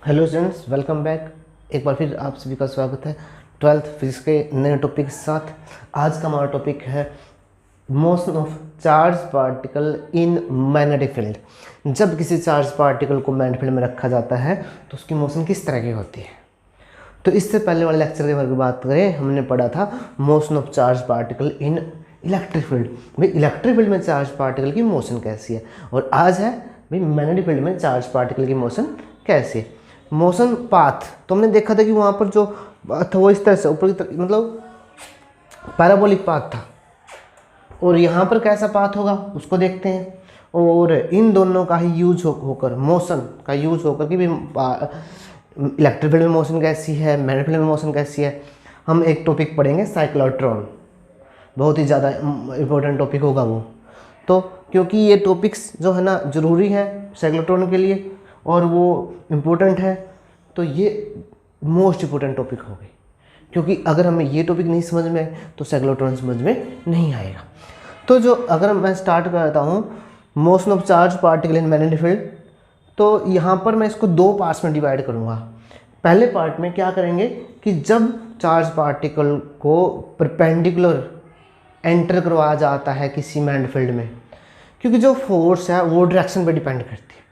Hello students, welcome back. एक बार फिर आप सभी का स्वागत है 12th फिजिक्स के नए टॉपिक के साथ। आज का हमारा टॉपिक है motion of charge particle in magnetic field. जब किसी चार्ज पार्टिकल को मैग्नेटिक फील्ड में रखा जाता है तो उसकी मोशन किस तरह की होती है। तो इससे पहले वाले लेक्चर के बारे में बात करें, हमने पढ़ा था motion of charge particle in electric field. भाई इलेक्ट्रिक फील्ड में चार्ज पार्टिकल की मोशन कैसी है, और आज है भाई मैग्नेटिक फील्ड में चार्ज पार्टिकल की मोशन कैसी है। मोशन पाथ तो हमने देखा था कि वहाँ पर जो था वो इस तरह से ऊपर की तरफ, मतलब पैराबोलिक पाथ था, और यहाँ पर कैसा पाथ होगा उसको देखते हैं। और इन दोनों का ही यूज होकर मोशन का यूज होकर कि इलेक्ट्रिक फील्ड में मोशन कैसी है, मैग्नेटिक फील्ड में मोशन कैसी है, हम एक टॉपिक पढ़ेंगे साइक्लोट्रॉन। बहुत ही ज़्यादा इम्पोर्टेंट टॉपिक होगा वो। तो क्योंकि ये टॉपिक्स जो है ना ज़रूरी है साइक्लोट्रॉन के लिए और वो इम्पोर्टेंट है, तो ये मोस्ट इम्पोर्टेंट टॉपिक हो गई। क्योंकि अगर हमें ये टॉपिक नहीं समझ में आए तो साइक्लोट्रॉन समझ में नहीं आएगा। तो जो अगर मैं स्टार्ट करता हूँ motion of charge particle in magnetic field, तो यहाँ पर मैं इसको दो पार्ट्स में डिवाइड करूँगा। पहले पार्ट में क्या करेंगे कि जब चार्ज पार्टिकल को परपेंडिकुलर एंटर करवाया जाता है किसी मैग्नेटिक फील्ड में, क्योंकि जो फोर्स है वो डायरेक्शन पर डिपेंड करती है।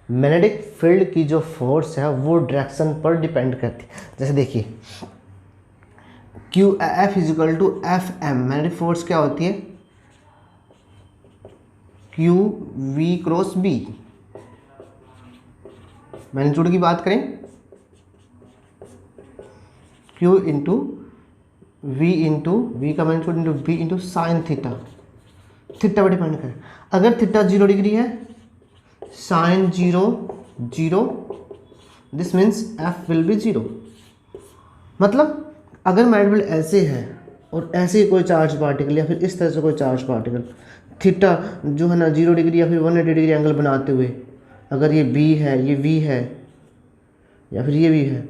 मैग्नेटिक फील्ड की जो फोर्स है वो डायरेक्शन पर डिपेंड करती है। जैसे देखिए Q F is equal to F M, magnetic force क्या होती है Q V cross B. Magnitude की बात करें क्यू इंटू वी का magnitude into B into sine theta, theta पर डिपेंड करें। अगर थीटा 0 डिग्री है, sine 0 this means F will be 0। मतलब अगर मैग्नेटिक फील्ड ऐसे है और ऐसे ही कोई चार्ज पार्टिकल या फिर इस तरह से कोई चार्ज पार्टिकल, थीटा जो है ना 0 डिग्री या फिर 180 डिग्री एंगल बनाते हुए, अगर ये बी है, ये वी है या फिर ये वी है,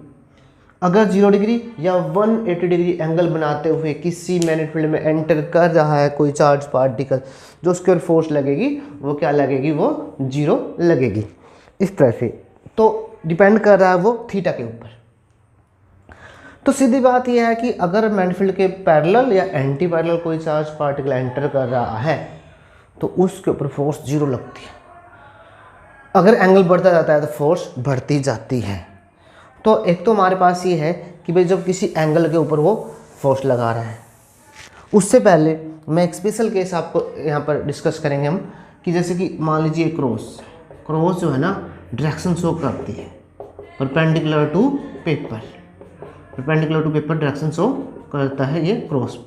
अगर 0 डिग्री या 180 डिग्री एंगल बनाते हुए किसी मैग्नेटिक फील्ड में एंटर कर रहा है कोई चार्ज पार्टिकल, जो उसके ऊपर फोर्स लगेगी वो क्या लगेगी, वो 0 लगेगी। इस तरह से तो डिपेंड कर रहा है वो थीटा के ऊपर। तो सीधी बात यह है कि अगर मैग्नेटिक फील्ड के पैरेलल या एंटी पैरेलल कोई चार्ज पार्टिकल एंटर कर रहा है तो उसके ऊपर फोर्स 0 लगती है। अगर एंगल बढ़ता जाता है तो फोर्स बढ़ती जाती है। तो एक तो हमारे पास ये है कि भाई जब किसी एंगल के ऊपर वो फोर्स लगा रहा है। उससे पहले मैं एक स्पेशल केस आपको यहाँ पर डिस्कस करेंगे हम, कि जैसे कि मान लीजिए क्रॉस जो है ना डायरेक्शन शो करती है perpendicular to paper, direction show करता है ये क्रॉस।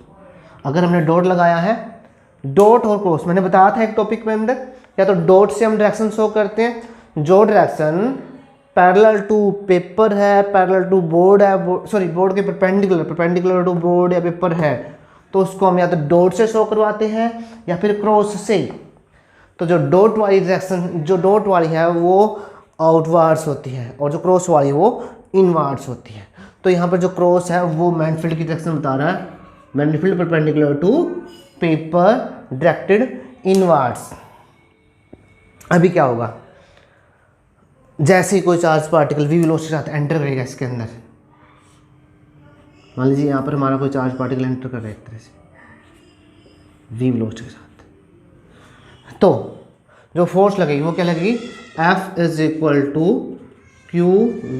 अगर हमने डॉट लगाया है, डॉट और क्रॉस मैंने बताया था एक टॉपिक में अंदर, या तो डॉट से हम डायरेक्शन शो करते हैं, जो डायरेक्शन पैरेलल टू पेपर है, पैरेलल टू बोर्ड है, सॉरी बोर्ड के परपेंडिकुलर टू बोर्ड या पेपर है, तो उसको हम या तो डॉट से शो करवाते हैं या फिर क्रॉस से। तो जो डॉट वाली डायरेक्शन, जो डॉट वाली है वो आउटवर्ड्स होती है और जो क्रॉस वाली वो इनवर्ड्स होती है। तो यहाँ पर जो क्रॉस है वो मैग्नेटिक फील्ड की डायरेक्शन बता रहा है, magnetic field perpendicular to paper directed inwards. अभी क्या होगा, जैसे ही कोई चार्ज पार्टिकल वी वेलोसिटी के साथ एंटर करेगा इसके अंदर, मान लीजिए यहाँ पर हमारा कोई चार्ज पार्टिकल एंटर कर रहा है एक तरह से वी वेलोसिटी के साथ, तो जो फोर्स लगेगी वो क्या लगेगी, F is equal to Q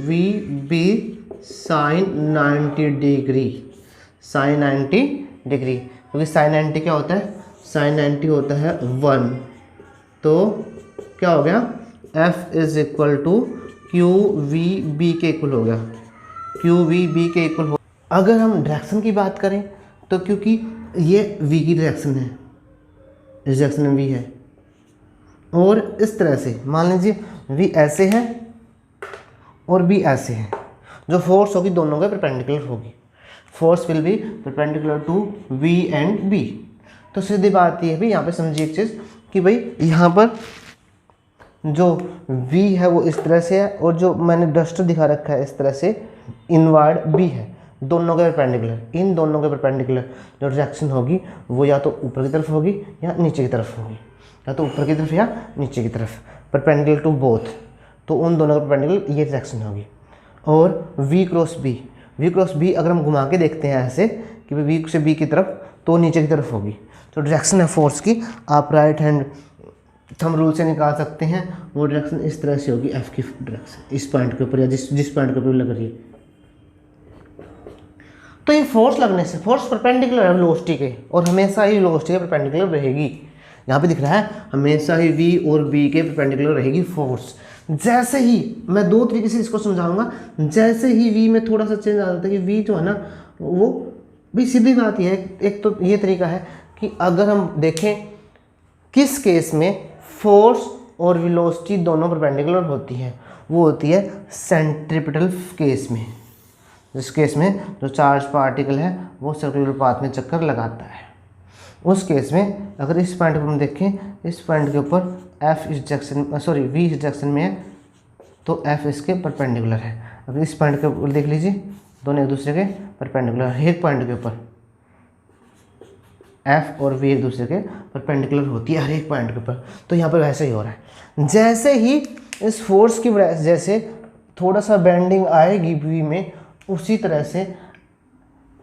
V B sine 90 degree, sine 90 degree, क्योंकि साइन 90 क्या होता है, साइन 90 होता है 1। तो क्या हो गया, F is equal to Q V B के इक्वल हो गया, क्यू वी बी के इक्वल हो। अगर हम डायरेक्शन की बात करें तो क्योंकि ये v की डायरेक्शन है, इस डायरेक्शन में v है, और इस तरह से मान लीजिए v ऐसे है और b ऐसे है, जो फोर्स होगी दोनों के परपेंडिकुलर होगी, force will be perpendicular to v and b। तो सीधी बात ये है भाई, यहाँ पे समझिए एक चीज़ कि भाई यहाँ पर जो v है वो इस तरह से है और जो मैंने डस्टर दिखा रखा है इस तरह से इनवर्ड b है, दोनों के परपेंडिकुलर। इन दोनों के परपेंडिकुलर जो डायरेक्शन होगी वो या तो ऊपर की तरफ होगी या नीचे की तरफ होगी, या तो ऊपर की तरफ या नीचे की तरफ, परपेंडिकुलर टू बोथ। तो उन दोनों के परपेंडिकुलर ये डायरेक्शन होगी। और V cross B. V cross B अगर हम घुमा के देखते हैं ऐसे कि भाई वी से बी की तरफ, तो नीचे की तरफ होगी। तो डायरेक्शन है फोर्स की, आप राइट हैंड थंब रूल से निकाल सकते हैं। वो डायरेक्शन इस तरह से होगी, एफ की डायरेक्शन इस पॉइंट के ऊपर या जिस पॉइंट के ऊपर लग रही है। तो ये फोर्स लगने से, फोर्स परपेंडिकुलर है वेलोसिटी के, और हमेशा ही वेलोसिटी के परपेंडिकुलर रहेगी। यहाँ पे दिख रहा है हमेशा ही v और b के परपेंडिकुलर रहेगी फोर्स। जैसे ही मैं दो तरीके से इसको समझाऊंगा, जैसे ही v में थोड़ा सा चेंज आ जाता है कि v जो है ना वो भी सीधी बात ही है। एक तो ये तरीका है कि अगर हम देखें किस केस में फोर्स और वेलोसिटी दोनों परपेंडिकुलर होती है, वो होती है सेंट्रीपिटल केस में। जिस केस में जो चार्ज पार्टिकल है वो सर्कुलर पाथ में चक्कर लगाता है, उस केस में अगर इस पॉइंट पर हम देखें, इस पॉइंट के ऊपर f इस डायरेक्शन सॉरी v इस डायरेक्शन में है, तो f इसके परपेंडिकुलर है। अगर इस पॉइंट के ऊपर देख लीजिए, दोनों एक दूसरे के परपेंडिकुलर है। एक पॉइंट के ऊपर f और v एक दूसरे के परपेंडिकुलर होती है हर एक पॉइंट के ऊपर। तो यहाँ पर वैसे ही हो रहा है। जैसे ही इस फोर्स की वजह से जैसे थोड़ा सा बेंडिंग आएगी v में, उसी तरह से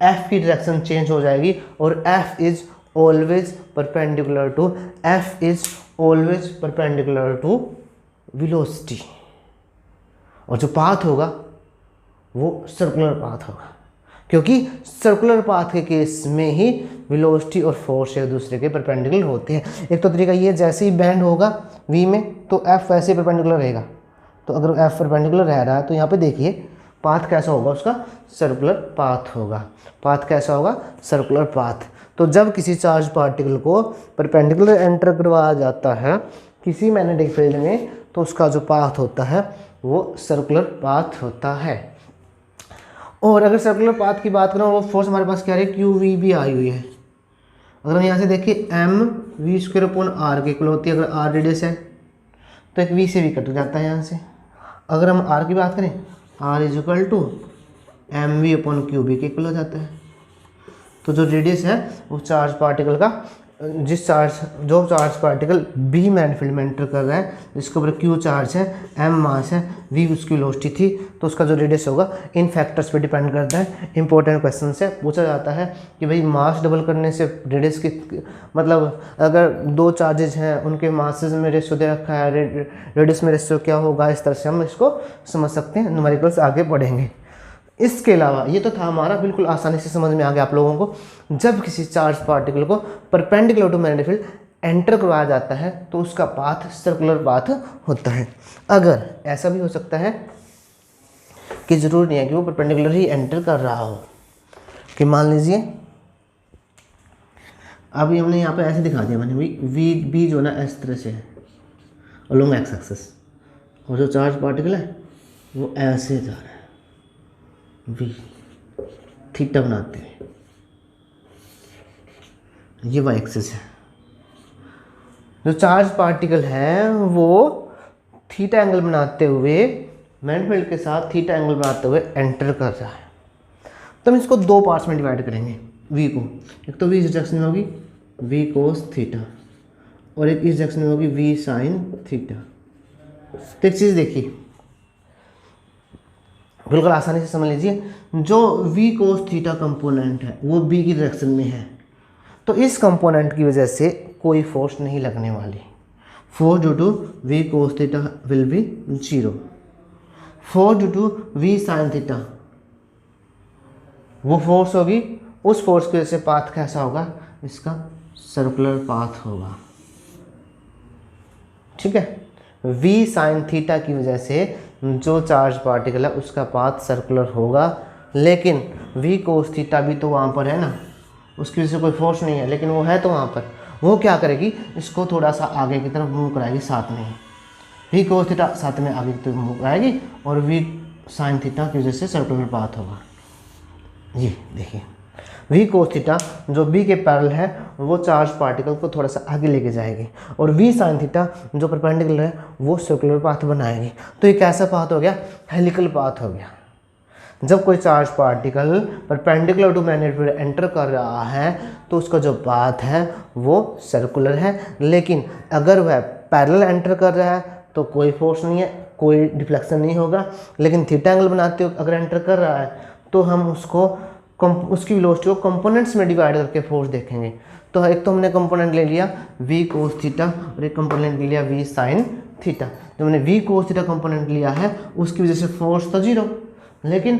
f की डायरेक्शन चेंज हो जाएगी और f is always perpendicular to velocity. और जो पाथ होगा वो सर्कुलर पाथ होगा, क्योंकि सर्कुलर पाथ के केस में ही वेलोसिटी और फोर्स एक दूसरे के परपेंडिकुलर होते हैं। एक तो तरीका ये, जैसे ही बैंड होगा v में तो f वैसे ही परपेंडिकुलर रहेगा। तो अगर f परपेंडिकुलर रह रहा है तो यहाँ पे देखिए पाथ कैसा होगा उसका, सर्कुलर पाथ होगा। पाथ कैसा होगा, सर्कुलर पाथ। तो जब किसी चार्ज पार्टिकल को परपेंडिकुलर एंटर करवाया जाता है किसी मैग्नेटिक फील्ड में, तो उसका जो पाथ होता है वो सर्कुलर पाथ होता है। और अगर सर्कुलर पाथ की बात करें, वो फोर्स हमारे पास क्या है, क्यू वी भी आई हुई है। अगर हम यहाँ से देखिए M V square upon R के इक्वल होती है। अगर आर रेडियस है तो एक वी से भी कट जाता है यहाँ से। अगर हम आर की बात करें, R is equal to M V upon Q B के इक्वल हो जाता है। तो जो रेडियस है वो चार्ज पार्टिकल का, जो charge particle B magnetic field में एंटर कर रहा है, जिसके ऊपर क्यू चार्ज है, एम मास है, वी उसकी वेलोसिटी थी, तो उसका जो रेडियस होगा इन फैक्टर्स पे डिपेंड करता है। इंपॉर्टेंट क्वेश्चन से पूछा जाता है कि भाई मास डबल करने से रेडियस की, मतलब अगर दो चार्जेज हैं उनके मासेस में रेशियो दे रखा है, रेडियस में रेशियो क्या होगा, इस तरह से हम इसको समझ सकते हैं। न्यूमेरिकल्स आगे पढ़ेंगे। इसके अलावा ये तो था हमारा, बिल्कुल आसानी से समझ में आ गया आप लोगों को। जब किसी चार्ज पार्टिकल को perpendicular to magnetic field enter करवाया जाता है तो उसका पाथ सर्कुलर पाथ होता है। अगर ऐसा भी हो सकता है कि ज़रूरी नहीं है कि वो परपेंडिकुलर ही एंटर कर रहा हो, कि मान लीजिए अभी हमने यहाँ पे ऐसे दिखा दिया, मैंने वी बी जो ना इस तरह से है अलोंग एक्स एक्सिस, और जो चार्ज पार्टिकल है वो ऐसे जा रहा है वी थीटा बनाते हैं, ये वाई एक्सिस है। जो चार्ज पार्टिकल है वो थीटा एंगल बनाते हुए मैग्नेटिक फील्ड के साथ थीटा एंगल बनाते हुए एंटर कर रहा है। तो हम इसको दो पार्ट्स में डिवाइड करेंगे वी को। एक तो वी इस डायरेक्शन में होगी वी कोस थीटा, और एक इस डायरेक्शन में होगी वी साइन थीटा। तो एक चीज़ देखिए, बिल्कुल आसानी से समझ लीजिए, जो v कोस थीटा कंपोनेंट है वो b की डायरेक्शन में है, तो इस कंपोनेंट की वजह से कोई फोर्स नहीं लगने वाली। Force due to v cos theta will be 0। Force due to v sine theta वो फोर्स होगी, उस फोर्स की वजह से पाथ कैसा होगा, इसका सर्कुलर पाथ होगा। ठीक है, v साइन थीटा की वजह से जो चार्ज पार्टिकल है उसका पाथ सर्कुलर होगा, लेकिन v कोस थीटा भी तो वहाँ पर है ना, उसकी वजह से कोई फोर्स नहीं है, लेकिन वो है तो वहाँ पर, वो क्या करेगी, इसको थोड़ा सा आगे की तरफ मूव कराएगी साथ में ही। v कोस थीटा साथ में आगे की तरफ मूव कराएगी और v साइन थीटा की वजह से सर्कुलर पाथ होगा। जी देखिए, v कोस थीटा जो b के पैरेलल है वो चार्ज पार्टिकल को थोड़ा सा आगे लेके जाएगी, और v साइन थीटा जो परपेंडिकुलर है वो सर्कुलर पाथ बनाएगी। तो ये कैसा पाथ हो गया, हेलिकल पाथ हो गया। जब कोई charge particle perpendicular to magnetic field enter कर रहा है तो उसका जो पाथ है वो सर्कुलर है, लेकिन अगर वह पैरेलल एंटर कर रहा है तो कोई फोर्स नहीं है, कोई डिफ्लेक्शन नहीं होगा। लेकिन थीटा एंगल बनाते हो अगर एंटर कर रहा है तो हम उसको उसकी वेलोसिटी को कंपोनेंट्स में डिवाइड करके फोर्स देखेंगे। तो एक तो हमने कंपोनेंट ले लिया v कोस थीटा और एक कंपोनेंट ले लिया v साइन थीटा। जो हमने v कोस थीटा कंपोनेंट लिया है उसकी वजह से फोर्स तो जीरो, लेकिन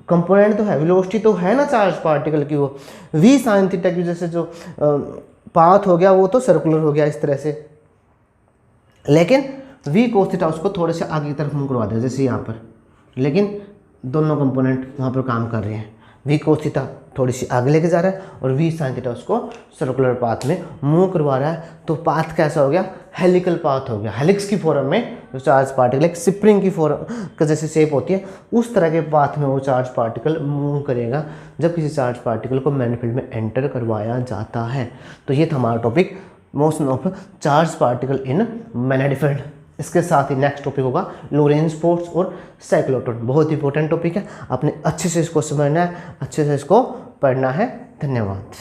कंपोनेंट तो है, वेलोसिटी तो है ना चार्ज पार्टिकल की, वो v साइन थीटा की वजह से जो पाथ हो गया वो तो सर्कुलर हो गया इस तरह से, लेकिन v कोस थीटा उसको थोड़े से आगे की तरफ मूव करवा दिया जैसे यहाँ पर, लेकिन दोनों कंपोनेंट वहाँ पर काम कर रहे हैं। v कोस थीटा थोड़ी सी आगे लेके जा रहा है और v साइन थीटा उसको सर्कुलर पाथ में मूव करवा रहा है। तो पाथ कैसा हो गया, हेलिकल पाथ हो गया। हेलिक्स की फॉर्म में जो चार्ज पार्टिकल एक स्प्रिंग की फॉर्म का जैसे शेप होती है उस तरह के पाथ में वो चार्ज पार्टिकल मूव करेगा जब किसी चार्ज पार्टिकल को मैग्नेटिक फील्ड में एंटर करवाया जाता है। तो ये था हमारा topic, motion of charge particle in magnetic field. इसके साथ ही नेक्स्ट टॉपिक होगा लोरेंज फोर्स और साइक्लोट्रॉन। बहुत इंपॉर्टेंट टॉपिक है, आपने अच्छे से इसको समझना है, अच्छे से इसको पढ़ना है। धन्यवाद।